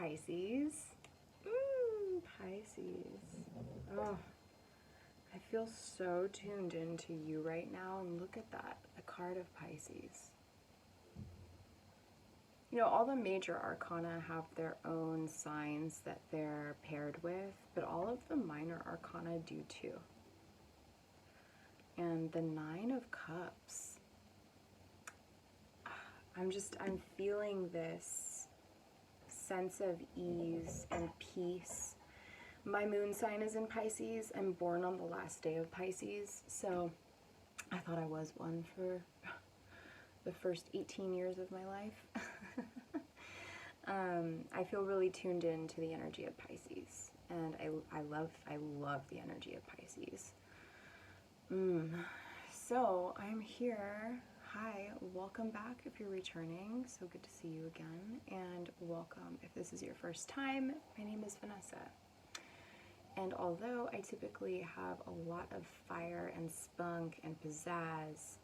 Pisces. Pisces. Oh, I feel so tuned into you right now, and look at that, the card of Pisces. You know, all the major arcana have their own signs that they're paired with, but all of the minor arcana do too. And the Nine of Cups. I'm feeling this sense of ease and peace. My moon sign is in Pisces. I'm born on the last day of Pisces, so I thought I was one for the first 18 years of my life. I feel really tuned in to the energy of Pisces, and I love the energy of Pisces. So I'm here. Hi, welcome back if you're returning. So good to see you again, and welcome if this is your first time. My name is Vanessa, and although I typically have a lot of fire and spunk and pizzazz,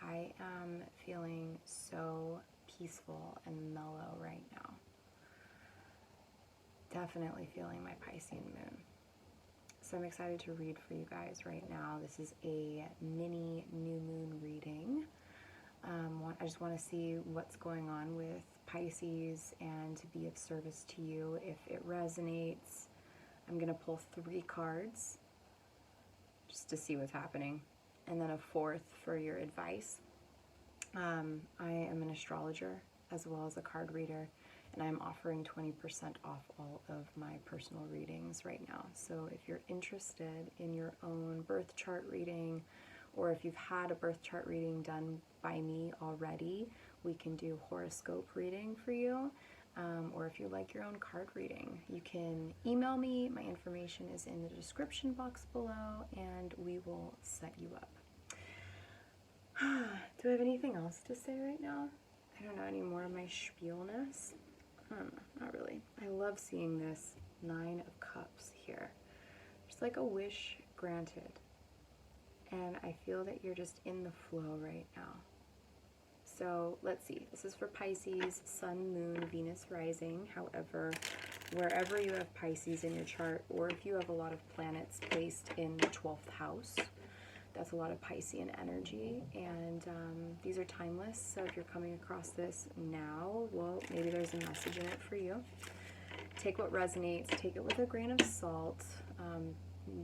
I am feeling so peaceful and mellow right now. Definitely feeling my Piscean moon. So I'm excited to read for you guys right now. This is a mini new moon reading. I just want to see what's going on with Pisces and to be of service to you. If it resonates, I'm going to pull 3 cards just to see what's happening, and then a 4th for your advice. I am an astrologer as well as a card reader, and I'm offering 20% off all of my personal readings right now. So if you're interested in your own birth chart reading, or if you've had a birth chart reading done by me already, we can do horoscope reading for you. Or if you like your own card reading, you can email me. My information is in the description box below, and we will set you up. Do I have anything else to say right now? I don't know, any more of my spielness? Not really. I love seeing this 9 of Cups here. Just like a wish granted. And I feel that you're just in the flow right now. So let's see. This is for Pisces, Sun, Moon, Venus, Rising. However, wherever you have Pisces in your chart, or if you have a lot of planets placed in the 12th house, that's a lot of Piscean energy, and these are timeless. So if you're coming across this now, well, maybe there's a message in it for you. Take what resonates, take it with a grain of salt.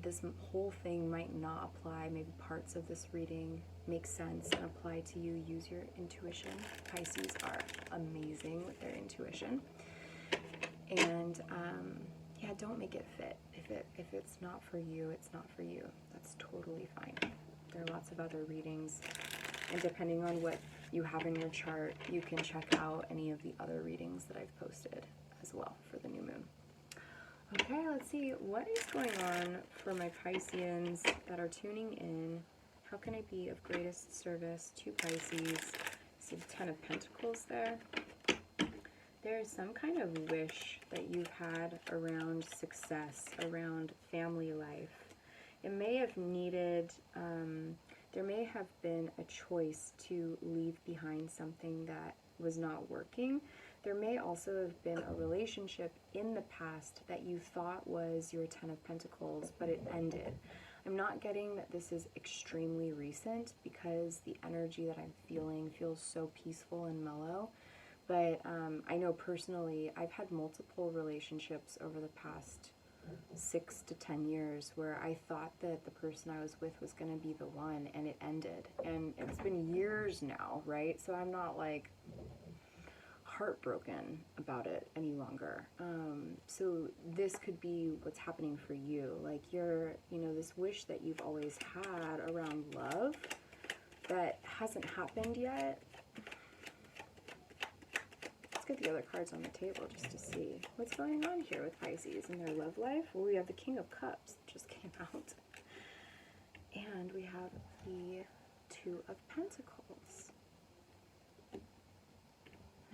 This whole thing might not apply. Maybe parts of this reading make sense and apply to you. Use your intuition. Pisces are amazing with their intuition. And yeah, don't make it fit. If it's not for you, it's not for you. That's totally fine. There are lots of other readings, and depending on what you have in your chart, you can check out any of the other readings that I've posted as well for the new moon. Okay, let's see. What is going on for my Pisceans that are tuning in? How can I be of greatest service to Pisces? See the 10 of Pentacles there. There is some kind of wish that you've had around success, around family life. It may have needed, there may have been a choice to leave behind something that was not working. There may also have been a relationship in the past that you thought was your 10 of Pentacles, but it ended. I'm not getting that this is extremely recent, because the energy that I'm feeling feels so peaceful and mellow. But I know personally, I've had multiple relationships over the past 6 to 10 years where I thought that the person I was with was going to be the one, and it ended. And it's been years now, right? So I'm not like heartbroken about it any longer. So this could be what's happening for you. Like this wish that you've always had around love that hasn't happened yet. Get the other cards on the table just to see what's going on here with Pisces in their love life. Well, we have the King of Cups just came out, and we have the 2 of Pentacles.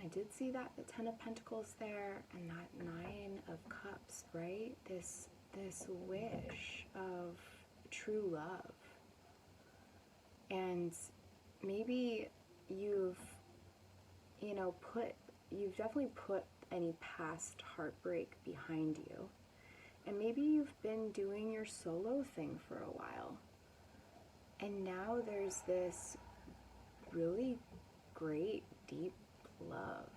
I did see that, the 10 of Pentacles there, and that 9 of Cups, right? This wish of true love. And maybe you've definitely put any past heartbreak behind you. And maybe you've been doing your solo thing for a while. And now there's this really great, deep love.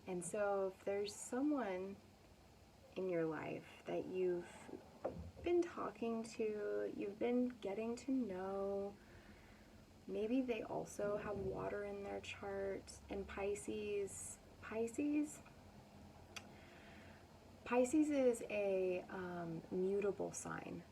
And so if there's someone in your life that you've been talking to, you've been getting to know, maybe they also have water in their chart, and Pisces is a mutable sign,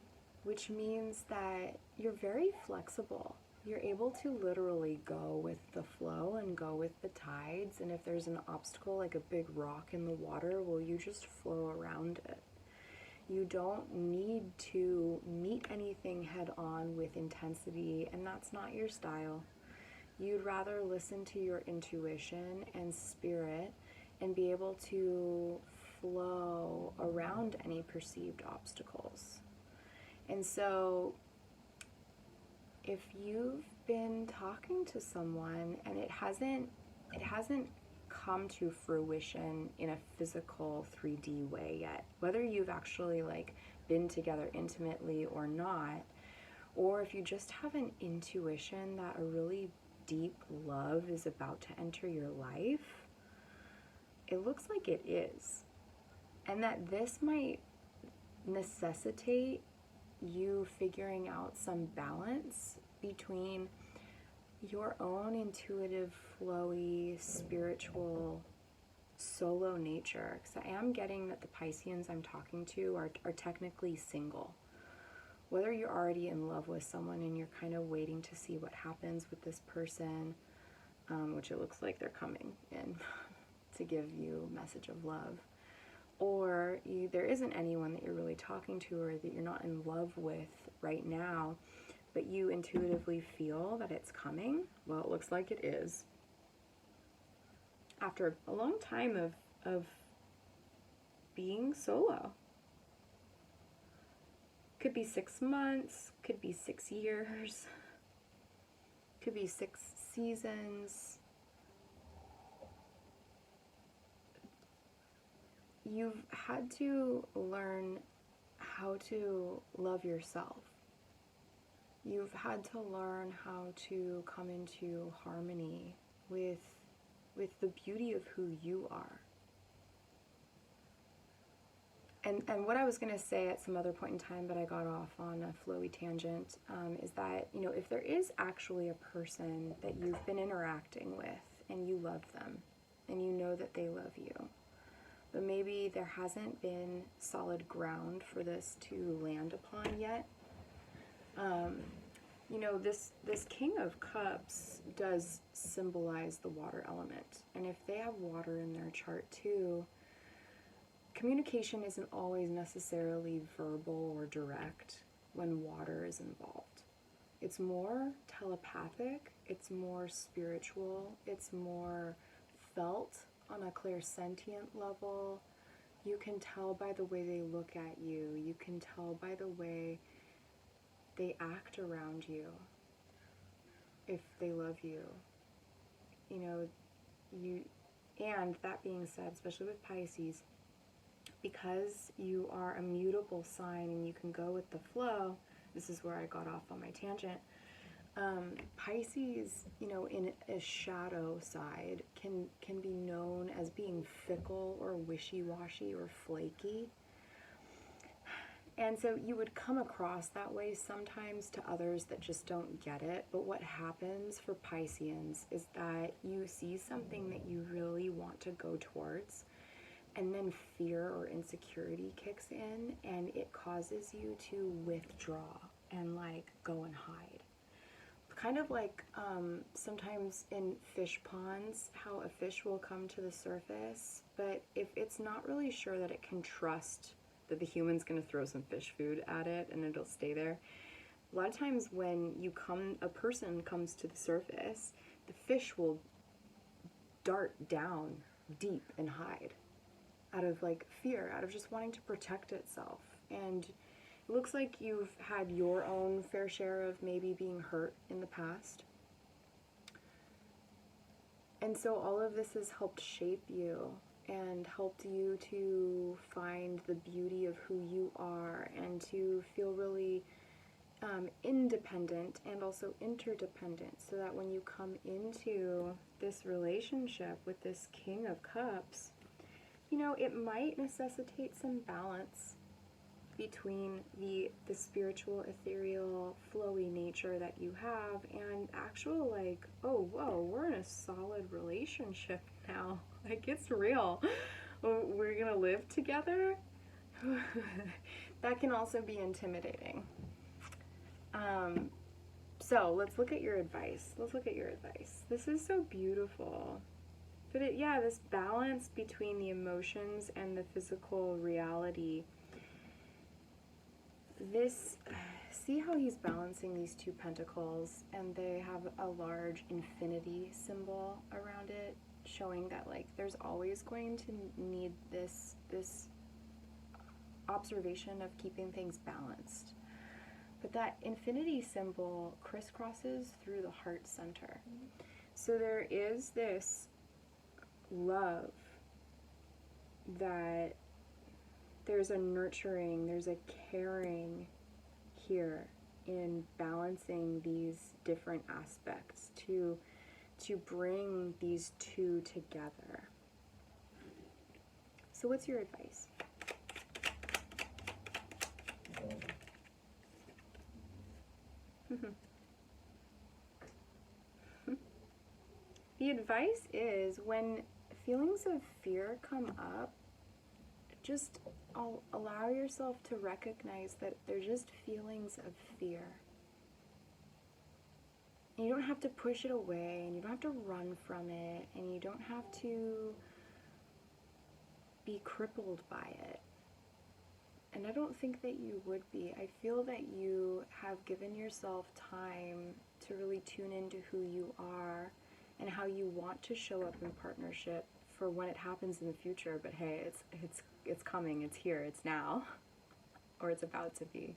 which means that you're very flexible. You're able to literally go with the flow and go with the tides, and if there's an obstacle like a big rock in the water, well, you just flow around it. You don't need to meet anything head on with intensity, and that's not your style. You'd rather listen to your intuition and spirit and be able to flow around any perceived obstacles. And so if you've been talking to someone and it hasn't come to fruition in a physical 3D way yet, whether you've actually like been together intimately or not, or if you just have an intuition that a really deep love is about to enter your life, it looks like it is. And that this might necessitate you figuring out some balance between your own intuitive, flowy, spiritual, solo nature. Because I am getting that the Pisceans I'm talking to are technically single. Whether you're already in love with someone and you're kind of waiting to see what happens with this person, which it looks like they're coming in to give you a message of love, or there isn't anyone that you're really talking to or that you're not in love with right now, but you intuitively feel that it's coming, well, it looks like it is. After a long time of being solo. Could be 6 months, could be 6 years, could be 6 seasons. You've had to learn how to love yourself. You've had to learn how to come into harmony with the beauty of who you are. And what I was going to say at some other point in time, but I got off on a flowy tangent, is that, you know, if there is actually a person that you've been interacting with and you love them and you know that they love you, but maybe there hasn't been solid ground for this to land upon yet. You know, this King of Cups does symbolize the water element. And if they have water in their chart too, communication isn't always necessarily verbal or direct when water is involved. It's more telepathic, it's more spiritual, it's more felt on a clairsentient level. You can tell by the way they look at you. You can tell by the way they act around you if they love you. You know, and that being said, especially with Pisces, because you are a mutable sign and you can go with the flow, this is where I got off on my tangent. Pisces, you know, in a shadow side can be known as being fickle or wishy-washy or flaky. And so you would come across that way sometimes to others that just don't get it. But what happens for Pisceans is that you see something that you really want to go towards, and then fear or insecurity kicks in and it causes you to withdraw and like go and hide. Kind of like sometimes in fish ponds, how a fish will come to the surface, but if it's not really sure that it can trust that the human's going to throw some fish food at it and it'll stay there, a lot of times when a person comes to the surface, the fish will dart down deep and hide out of like fear, out of just wanting to protect itself. And it looks like you've had your own fair share of maybe being hurt in the past. And so all of this has helped shape you and helped you to find the beauty of who you are and to feel really independent and also interdependent, so that when you come into this relationship with this King of Cups, you know, it might necessitate some balance between the spiritual, ethereal, flowy nature that you have and actual, like, oh, whoa, we're in a solid relationship now. Like, it's real. We're gonna live together. That can also be intimidating. So let's look at your advice. This is so beautiful. But this balance between the emotions and the physical reality. See how he's balancing these two pentacles, and they have a large infinity symbol around it, showing that, like, there's always going to need this observation of keeping things balanced. But that infinity symbol crisscrosses through the heart center. So there is this love that there's a nurturing, there's a caring here in balancing these different aspects to bring these two together. So what's your advice? The advice is, when feelings of fear come up, just allow yourself to recognize that they're just feelings of fear. And you don't have to push it away, and you don't have to run from it, and you don't have to be crippled by it. And I don't think that you would be. I feel that you have given yourself time to really tune into who you are and how you want to show up in partnership for when it happens in the future. But hey, it's coming, it's here, it's now, or it's about to be.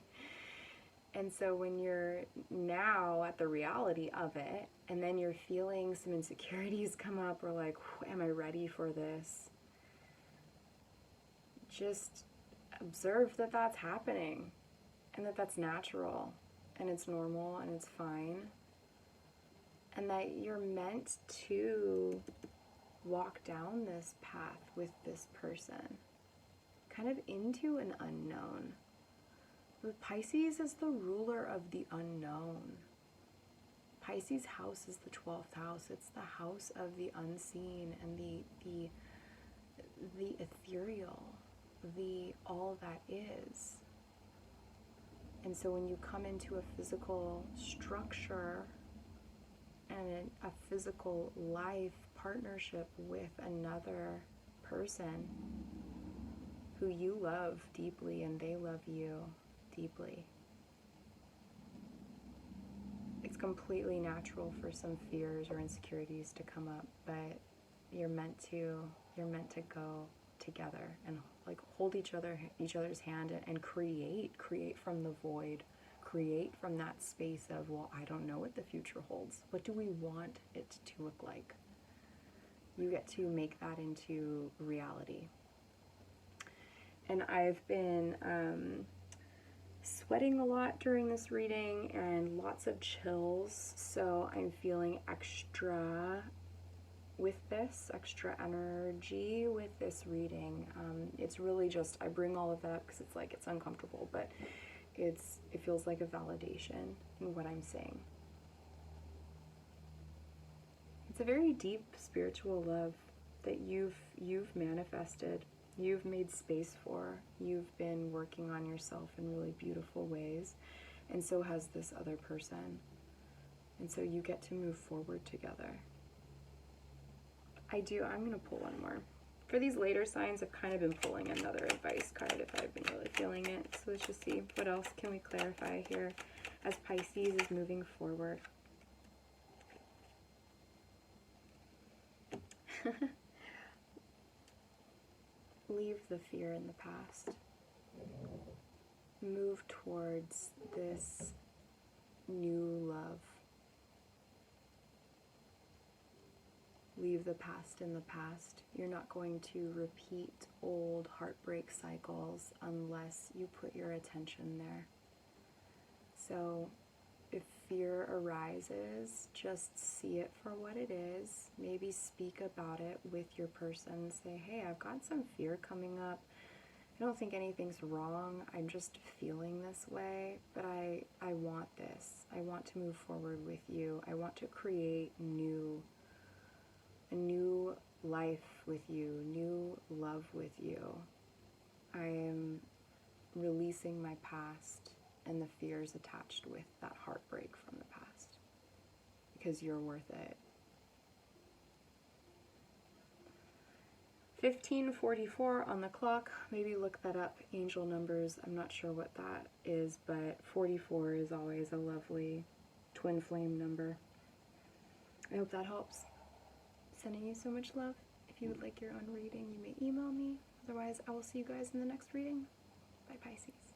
And so when you're now at the reality of it, and then you're feeling some insecurities come up, or like, am I ready for this? Just observe that that's happening, and that that's natural, and it's normal, and it's fine, and that you're meant to walk down this path with this person, kind of into an unknown. The Pisces is the ruler of the unknown. Pisces house is the 12th house. It's the house of the unseen and the ethereal, the all that is. And so when you come into a physical structure and a physical life partnership with another person who you love deeply and they love you deeply, it's completely natural for some fears or insecurities to come up, but you're meant to go together and like hold each other's hand and create from the void, create from that space of, well, I don't know what the future holds. What do we want it to look like? You get to make that into reality. And I've been sweating a lot during this reading and lots of chills, so I'm feeling extra with this, extra energy with this reading. It's really just, I bring all of that because it's like, it's uncomfortable, but it feels like a validation in what I'm saying. It's a very deep spiritual love that you've manifested, you've made space for, you've been working on yourself in really beautiful ways, and so has this other person. And so you get to move forward together. I'm going to pull one more. For these later signs, I've kind of been pulling another advice card if I've been really feeling it. So let's just see, what else can we clarify here as Pisces is moving forward? Leave the fear in the past. Move towards this new love. leave the past in the past. You're not going to repeat old heartbreak cycles unless you put your attention there. So if fear arises, just see it for what it is. Maybe speak about it with your person. Say, hey, I've got some fear coming up. I don't think anything's wrong. I'm just feeling this way, but I want this. I want to move forward with you. I want to create a new life with you, new love with you. I am releasing my past and the fears attached with that heartbreak from the past, because you're worth it. 15:44 on the clock. Maybe look that up, angel numbers. I'm not sure what that is, but 44 is always a lovely twin flame number. I hope that helps. Sending you so much love. If you would like your own reading, you may email me. Otherwise, I will see you guys in the next reading. Bye, Pisces.